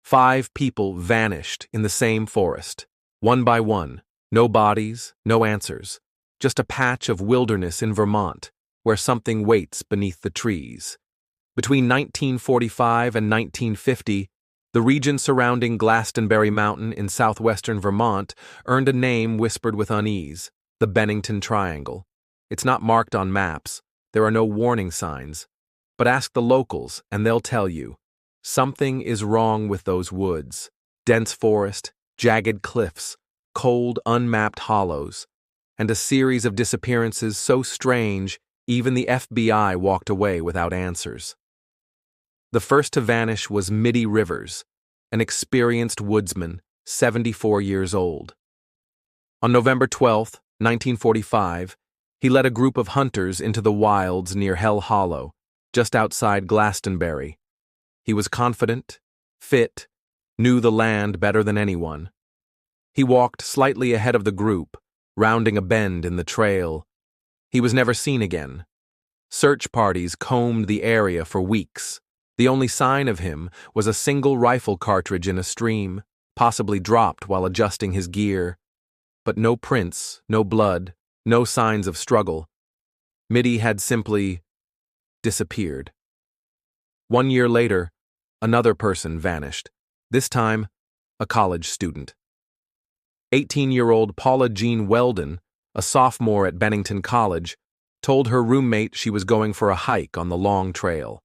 5 people vanished in the same forest, one by one. No bodies, no answers. Just a patch of wilderness in Vermont, where something waits beneath the trees. Between 1945 and 1950, the region surrounding Glastonbury Mountain in southwestern Vermont earned a name whispered with unease: the Bennington Triangle. It's not marked on maps, there are no warning signs, but ask the locals and they'll tell you. Something is wrong with those woods. Dense forest, jagged cliffs, cold, unmapped hollows, and a series of disappearances so strange even the FBI walked away without answers. The first to vanish was Mitty Rivers, an experienced woodsman, 74 years old. On November 12, 1945, he led a group of hunters into the wilds near Hell Hollow, just outside Glastonbury. He was confident, fit, knew the land better than anyone. He walked slightly ahead of the group, rounding a bend in the trail. He was never seen again. Search parties combed the area for weeks. The only sign of him was a single rifle cartridge in a stream, possibly dropped while adjusting his gear. But no prints, no blood, no signs of struggle. Mitty had simply disappeared. 1 year later, another person vanished, this time a college student. 18-year-old Paula Jean Weldon, a sophomore at Bennington College, told her roommate she was going for a hike on the long trail.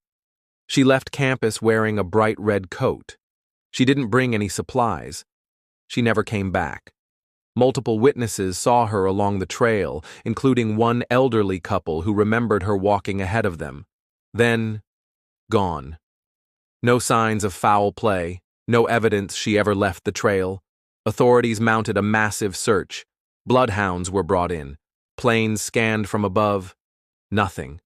She left campus wearing a bright red coat. She didn't bring any supplies. She never came back. Multiple witnesses saw her along the trail, including one elderly couple who remembered her walking ahead of them. Then, gone. No signs of foul play, no evidence she ever left the trail. Authorities mounted a massive search. Bloodhounds were brought in. Planes scanned from above. Nothing.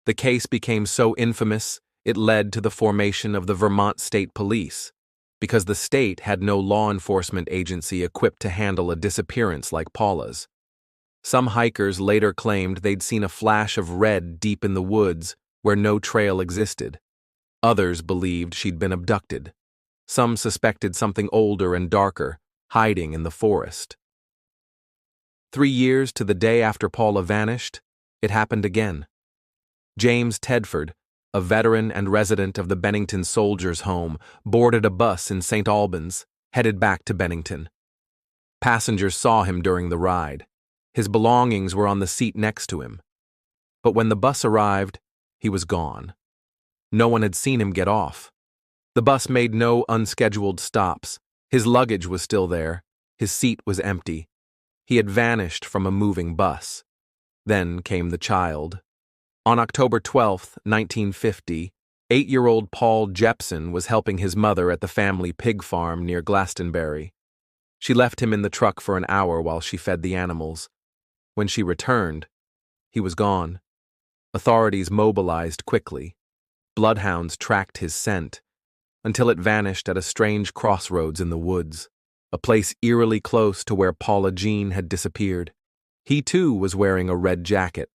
The case became so infamous, it led to the formation of the Vermont State Police, because the state had no law enforcement agency equipped to handle a disappearance like Paula's. Some hikers later claimed they'd seen a flash of red deep in the woods where no trail existed. Others believed she'd been abducted. Some suspected something older and darker, hiding in the forest. 3 years to the day after Paula vanished, it happened again. James Tedford, a veteran and resident of the Bennington Soldiers' Home, boarded a bus in St. Albans, headed back to Bennington. Passengers saw him during the ride. His belongings were on the seat next to him. But when the bus arrived, he was gone. No one had seen him get off. The bus made no unscheduled stops. His luggage was still there. His seat was empty. He had vanished from a moving bus. Then came the child. On October 12, 1950, 8-year-old Paul Jepson was helping his mother at the family pig farm near Glastonbury. She left him in the truck for an hour while she fed the animals. When she returned, he was gone. Authorities mobilized quickly. Bloodhounds tracked his scent, until it vanished at a strange crossroads in the woods, a place eerily close to where Paula Jean had disappeared. He too was wearing a red jacket.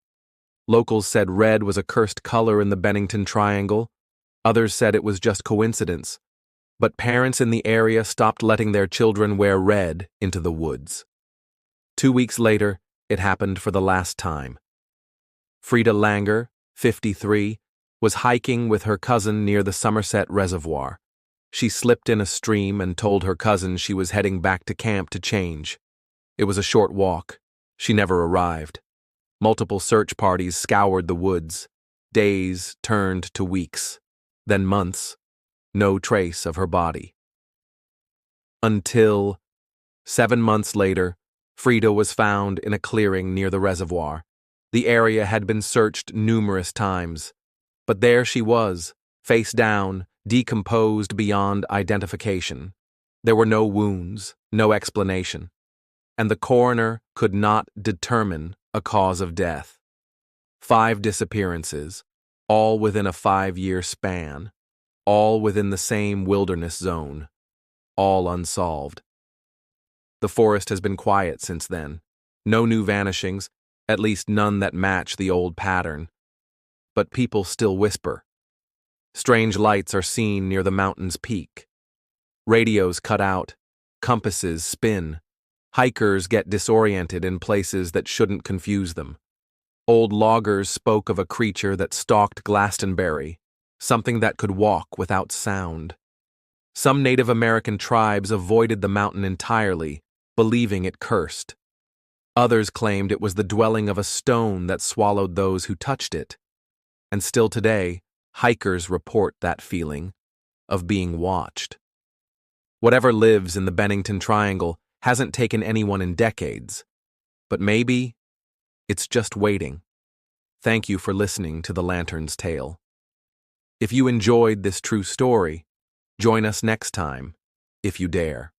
Locals said red was a cursed color in the Bennington Triangle. Others said it was just coincidence. But parents in the area stopped letting their children wear red into the woods. 2 weeks later, it happened for the last time. Frida Langer, 53, was hiking with her cousin near the Somerset Reservoir. She slipped in a stream and told her cousin she was heading back to camp to change. It was a short walk. She never arrived. Multiple search parties scoured the woods. Days turned to weeks, then months. No trace of her body. Until 7 months later, Frida was found in a clearing near the reservoir. The area had been searched numerous times, but there she was, face down, decomposed beyond identification. There were no wounds, no explanation, and the coroner could not determine a cause of death. 5 disappearances, all within a 5-year span, all within the same wilderness zone, all unsolved. The forest has been quiet since then. No new vanishings, at least none that match the old pattern. But people still whisper. Strange lights are seen near the mountain's peak. Radios cut out, compasses spin, hikers get disoriented in places that shouldn't confuse them. Old loggers spoke of a creature that stalked Glastonbury, something that could walk without sound. Some Native American tribes avoided the mountain entirely, believing it cursed. Others claimed it was the dwelling of a stone that swallowed those who touched it. And still today, hikers report that feeling of being watched. Whatever lives in the Bennington Triangle hasn't taken anyone in decades, but maybe it's just waiting. Thank you for listening to The Lantern's Tale. If you enjoyed this true story, join us next time, if you dare.